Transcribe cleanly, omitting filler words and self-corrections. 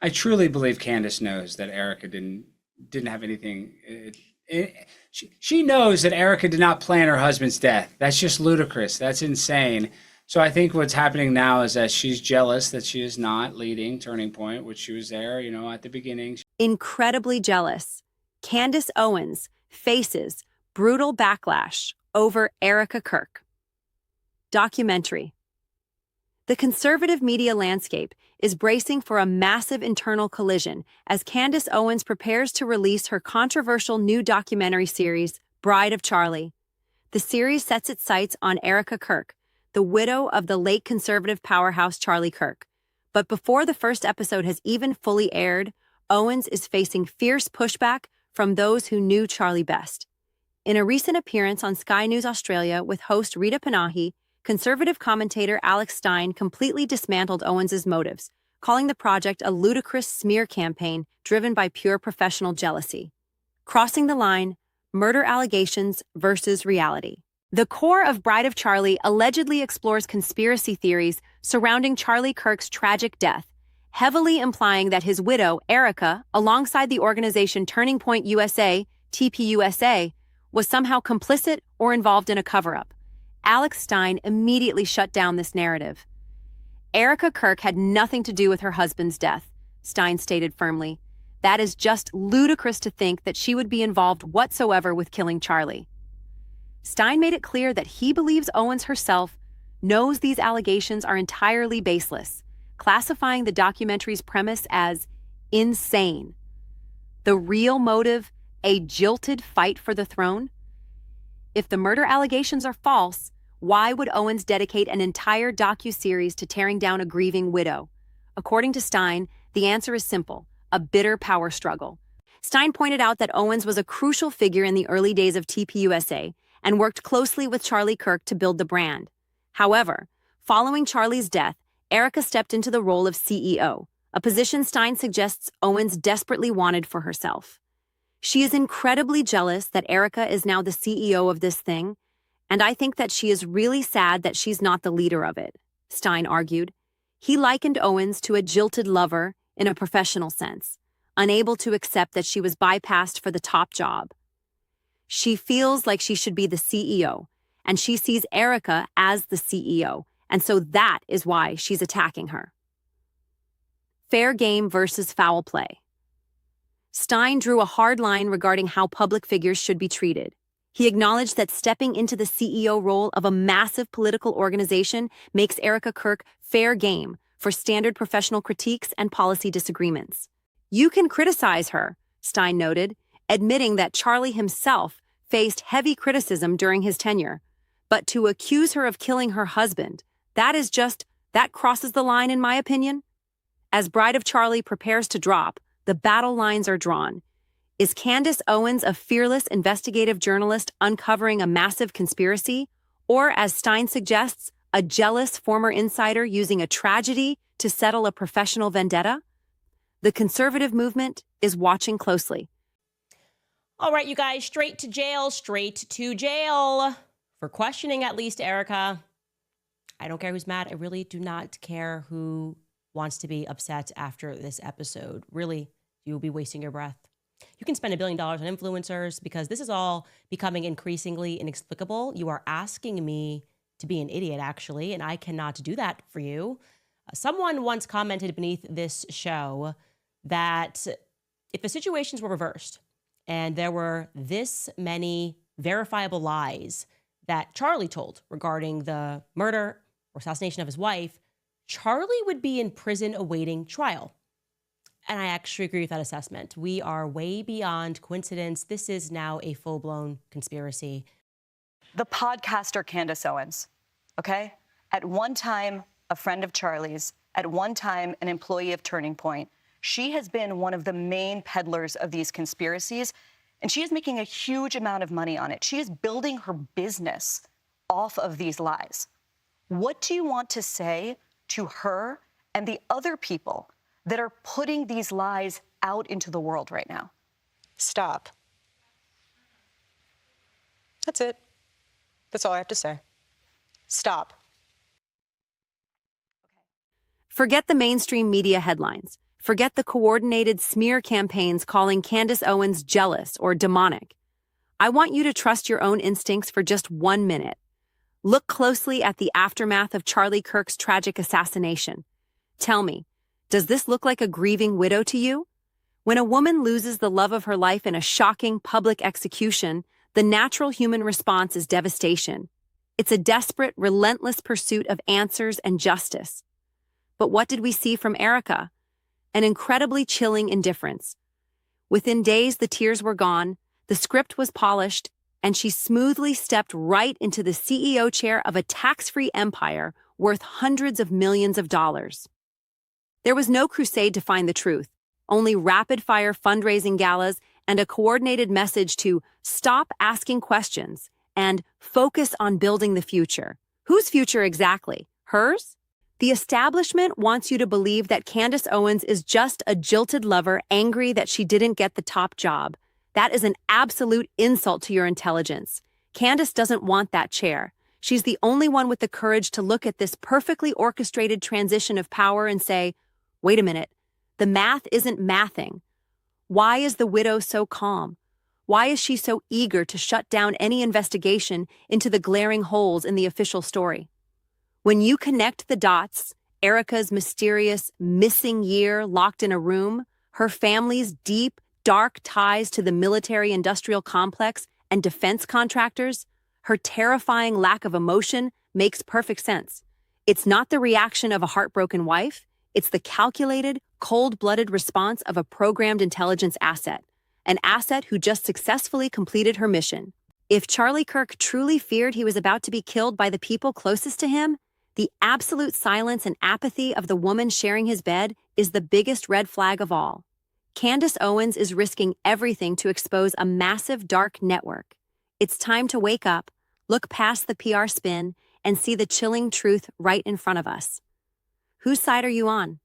I truly believe Candace knows that Erika didn't have anything. She knows that Erika did not plan her husband's death. That's just ludicrous. That's insane. So I think what's happening now is that she's jealous that she is not leading Turning Point, which she was there, at the beginning. Incredibly jealous, Candace Owens faces brutal backlash over Erika Kirk. Documentary. The conservative media landscape is bracing for a massive internal collision as Candace Owens prepares to release her controversial new documentary series, Bride of Charlie. The series sets its sights on Erika Kirk, the widow of the late conservative powerhouse Charlie Kirk. But before the first episode has even fully aired, Owens is facing fierce pushback from those who knew Charlie best. In a recent appearance on Sky News Australia with host Rita Panahi, conservative commentator Alex Stein completely dismantled Owens' motives, calling the project a ludicrous smear campaign driven by pure professional jealousy. Crossing the line, murder allegations versus reality. The core of Bride of Charlie allegedly explores conspiracy theories surrounding Charlie Kirk's tragic death, heavily implying that his widow, Erika, alongside the organization Turning Point USA, TPUSA, was somehow complicit or involved in a cover-up. Alex Stein immediately shut down this narrative. Erika Kirk had nothing to do with her husband's death, Stein stated firmly. That is just ludicrous to think that she would be involved whatsoever with killing Charlie. Stein made it clear that he believes Owens herself knows these allegations are entirely baseless, classifying the documentary's premise as insane. The real motive, a jilted fight for the throne? If the murder allegations are false, why would Owens dedicate an entire docuseries to tearing down a grieving widow? According to Stein, the answer is simple: a bitter power struggle. Stein pointed out that Owens was a crucial figure in the early days of TPUSA and worked closely with Charlie Kirk to build the brand. However, following Charlie's death, Erika stepped into the role of CEO, a position Stein suggests Owens desperately wanted for herself. She is incredibly jealous that Erika is now the CEO of this thing, and I think that she is really sad that she's not the leader of it, Stein argued. He likened Owens to a jilted lover in a professional sense, unable to accept that she was bypassed for the top job. She feels like she should be the CEO, and she sees Erika as the CEO, and so that is why she's attacking her. Fair game versus foul play. Stein drew a hard line regarding how public figures should be treated. He acknowledged that stepping into the CEO role of a massive political organization makes Erika Kirk fair game for standard professional critiques and policy disagreements. You can criticize her, Stein noted, admitting that Charlie himself faced heavy criticism during his tenure. But to accuse her of killing her husband, that crosses the line in my opinion. As Bride of Charlie prepares to drop, the battle lines are drawn. Is Candace Owens a fearless investigative journalist uncovering a massive conspiracy? Or, as Stein suggests, a jealous former insider using a tragedy to settle a professional vendetta? The conservative movement is watching closely. All right, you guys, straight to jail. For questioning at least Erika. I don't care who's mad. I really do not care who wants to be upset after this episode. Really, you will be wasting your breath. You can spend $1 billion on influencers because this is all becoming increasingly inexplicable. You are asking me to be an idiot, actually, and I cannot do that for you. Someone once commented beneath this show that if the situations were reversed and there were this many verifiable lies that Charlie told regarding the murder or assassination of his wife, Charlie would be in prison awaiting trial. And I actually agree with that assessment. We are way beyond coincidence. This is now a full-blown conspiracy. The podcaster Candace Owens, okay? At one time, a friend of Charlie's, at one time, an employee of Turning Point. She has been one of the main peddlers of these conspiracies, and she is making a huge amount of money on it. She is building her business off of these lies. What do you want to say to her and the other people that are putting these lies out into the world right now? Stop. That's it. That's all I have to say. Stop. Forget the mainstream media headlines. Forget the coordinated smear campaigns calling Candace Owens jealous or demonic. I want you to trust your own instincts for just 1 minute. Look closely at the aftermath of Charlie Kirk's tragic assassination. Tell me, does this look like a grieving widow to you? When a woman loses the love of her life in a shocking public execution, the natural human response is devastation. It's a desperate, relentless pursuit of answers and justice. But what did we see from Erika? An incredibly chilling indifference. Within days, the tears were gone, the script was polished, and she smoothly stepped right into the CEO chair of a tax-free empire worth hundreds of millions of dollars. There was no crusade to find the truth, only rapid-fire fundraising galas and a coordinated message to stop asking questions and focus on building the future. Whose future exactly? Hers? The establishment wants you to believe that Candace Owens is just a jilted lover angry that she didn't get the top job. That is an absolute insult to your intelligence. Candace doesn't want that chair. She's the only one with the courage to look at this perfectly orchestrated transition of power and say, wait a minute, the math isn't mathing. Why is the widow so calm? Why is she so eager to shut down any investigation into the glaring holes in the official story? When you connect the dots, Erika's mysterious missing year locked in a room, her family's deep, dark ties to the military-industrial complex and defense contractors, her terrifying lack of emotion makes perfect sense. It's not the reaction of a heartbroken wife, it's the calculated, cold-blooded response of a programmed intelligence asset, an asset who just successfully completed her mission. If Charlie Kirk truly feared he was about to be killed by the people closest to him, the absolute silence and apathy of the woman sharing his bed is the biggest red flag of all. Candace Owens is risking everything to expose a massive dark network. It's time to wake up, look past the PR spin, and see the chilling truth right in front of us. Whose side are you on?